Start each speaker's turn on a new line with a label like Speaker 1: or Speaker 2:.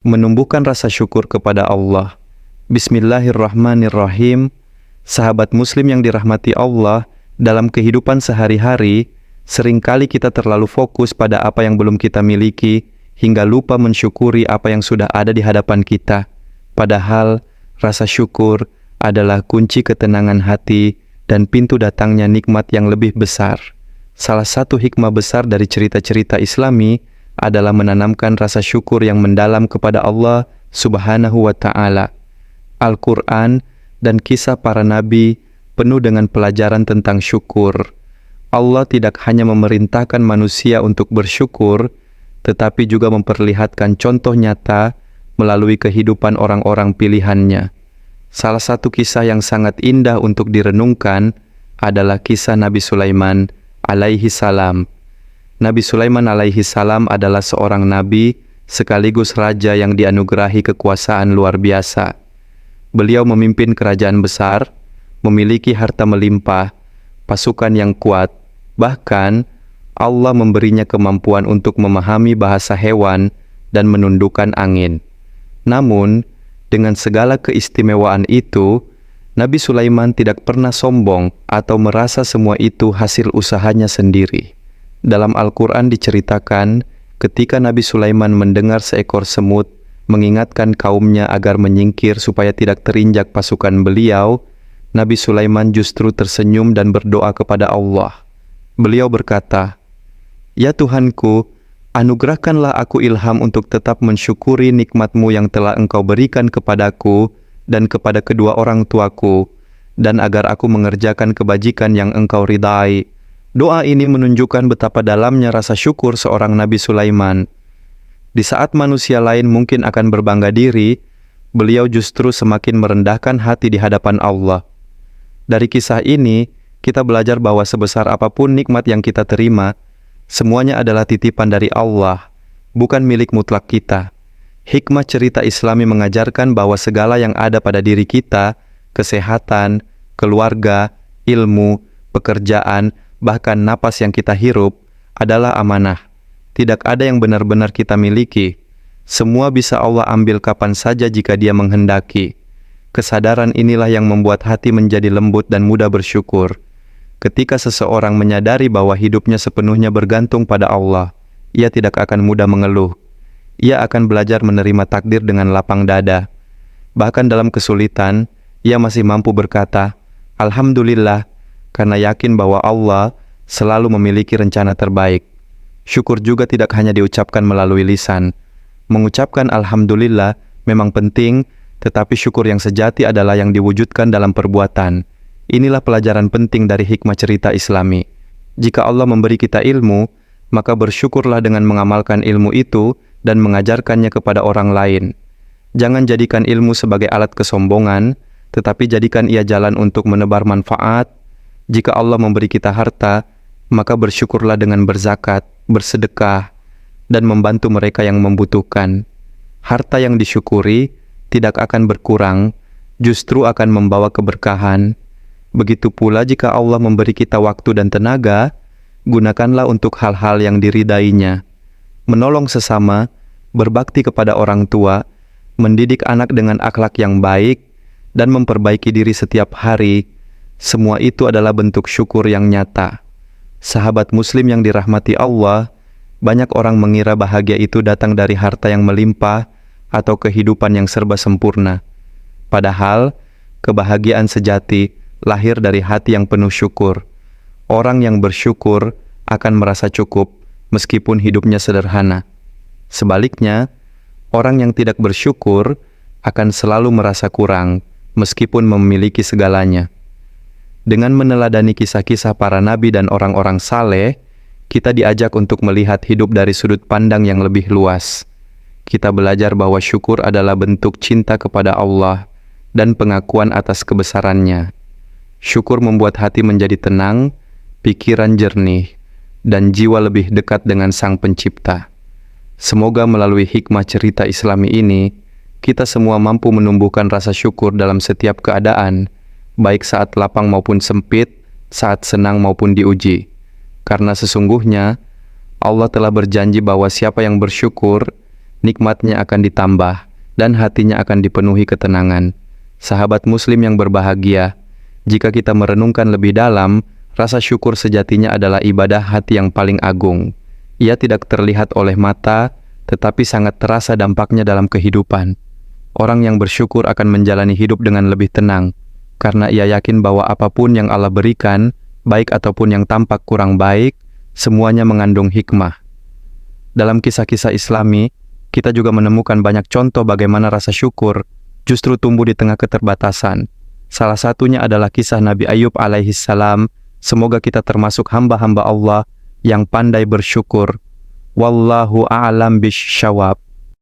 Speaker 1: menumbuhkan rasa syukur kepada Allah. Bismillahirrahmanirrahim. Sahabat muslim yang dirahmati Allah, dalam kehidupan sehari-hari, seringkali kita terlalu fokus pada apa yang belum kita miliki, hingga lupa mensyukuri apa yang sudah ada di hadapan kita. Padahal, rasa syukur adalah kunci ketenangan hati dan pintu datangnya nikmat yang lebih besar. Salah satu hikmah besar dari cerita-cerita Islami adalah menanamkan rasa syukur yang mendalam kepada Allah Subhanahu wa Ta'ala. Al-Quran dan kisah para nabi penuh dengan pelajaran tentang syukur. Allah tidak hanya memerintahkan manusia untuk bersyukur, tetapi juga memperlihatkan contoh nyata melalui kehidupan orang-orang pilihannya. Salah satu kisah yang sangat indah untuk direnungkan adalah kisah Nabi Sulaiman alaihi salam. Nabi Sulaiman alaihi salam adalah seorang nabi sekaligus raja yang dianugerahi kekuasaan luar biasa. Beliau memimpin kerajaan besar, memiliki harta melimpah, pasukan yang kuat, bahkan Allah memberinya kemampuan untuk memahami bahasa hewan dan menundukkan angin. Namun, dengan segala keistimewaan itu, Nabi Sulaiman tidak pernah sombong atau merasa semua itu hasil usahanya sendiri. Dalam Al-Quran diceritakan, ketika Nabi Sulaiman mendengar seekor semut mengingatkan kaumnya agar menyingkir supaya tidak terinjak pasukan beliau, Nabi Sulaiman justru tersenyum dan berdoa kepada Allah. Beliau berkata, "Ya Tuhanku, anugerahkanlah aku ilham untuk tetap mensyukuri nikmat-Mu yang telah Engkau berikan kepadaku dan kepada kedua orang tuaku, dan agar aku mengerjakan kebajikan yang Engkau ridai." Doa ini menunjukkan betapa dalamnya rasa syukur seorang Nabi Sulaiman. Di saat manusia lain mungkin akan berbangga diri, beliau justru semakin merendahkan hati di hadapan Allah. Dari kisah ini, kita belajar bahwa sebesar apapun nikmat yang kita terima, semuanya adalah titipan dari Allah, bukan milik mutlak kita. Hikmah cerita Islami mengajarkan bahwa segala yang ada pada diri kita, kesehatan, keluarga, ilmu, pekerjaan, bahkan napas yang kita hirup, adalah amanah. Tidak ada yang benar-benar kita miliki. Semua bisa Allah ambil kapan saja jika Dia menghendaki. Kesadaran inilah yang membuat hati menjadi lembut dan mudah bersyukur. Ketika seseorang menyadari bahwa hidupnya sepenuhnya bergantung pada Allah, ia tidak akan mudah mengeluh. Ia akan belajar menerima takdir dengan lapang dada. Bahkan dalam kesulitan, ia masih mampu berkata, "Alhamdulillah," karena yakin bahwa Allah selalu memiliki rencana terbaik. Syukur juga tidak hanya diucapkan melalui lisan. Mengucapkan Alhamdulillah memang penting, tetapi syukur yang sejati adalah yang diwujudkan dalam perbuatan. Inilah pelajaran penting dari hikmah cerita Islami. Jika Allah memberi kita ilmu, maka bersyukurlah dengan mengamalkan ilmu itu dan mengajarkannya kepada orang lain. Jangan jadikan ilmu sebagai alat kesombongan, tetapi jadikan ia jalan untuk menebar manfaat. Jika Allah memberi kita harta, maka bersyukurlah dengan berzakat, bersedekah, dan membantu mereka yang membutuhkan. Harta yang disyukuri tidak akan berkurang, justru akan membawa keberkahan. Begitu pula jika Allah memberi kita waktu dan tenaga, gunakanlah untuk hal-hal yang diridainya. Menolong sesama, berbakti kepada orang tua, mendidik anak dengan akhlak yang baik, dan memperbaiki diri setiap hari. Semua itu adalah bentuk syukur yang nyata. Sahabat muslim yang dirahmati Allah, banyak orang mengira bahagia itu datang dari harta yang melimpah atau kehidupan yang serba sempurna. Padahal, kebahagiaan sejati lahir dari hati yang penuh syukur. Orang yang bersyukur akan merasa cukup meskipun hidupnya sederhana. Sebaliknya, orang yang tidak bersyukur akan selalu merasa kurang meskipun memiliki segalanya. Dengan meneladani kisah-kisah para nabi dan orang-orang saleh, kita diajak untuk melihat hidup dari sudut pandang yang lebih luas. Kita belajar bahwa syukur adalah bentuk cinta kepada Allah dan pengakuan atas kebesarannya. Syukur membuat hati menjadi tenang, pikiran jernih, dan jiwa lebih dekat dengan Sang Pencipta. Semoga melalui hikmah cerita Islami ini, kita semua mampu menumbuhkan rasa syukur dalam setiap keadaan, baik saat lapang maupun sempit, saat senang maupun diuji. Karena sesungguhnya Allah telah berjanji bahwa siapa yang bersyukur, nikmatnya akan ditambah, dan hatinya akan dipenuhi ketenangan. Sahabat muslim yang berbahagia, jika kita merenungkan lebih dalam, rasa syukur sejatinya adalah ibadah hati yang paling agung. Ia tidak terlihat oleh mata, tetapi sangat terasa dampaknya dalam kehidupan. Orang yang bersyukur akan menjalani hidup dengan lebih tenang, karena ia yakin bahwa apapun yang Allah berikan, baik ataupun yang tampak kurang baik, semuanya mengandung hikmah. Dalam kisah-kisah Islami, kita juga menemukan banyak contoh bagaimana rasa syukur justru tumbuh di tengah keterbatasan. Salah satunya adalah kisah Nabi Ayub alaihi salam. Semoga kita termasuk hamba-hamba Allah yang pandai bersyukur. Wallahu a'lam bisyawab.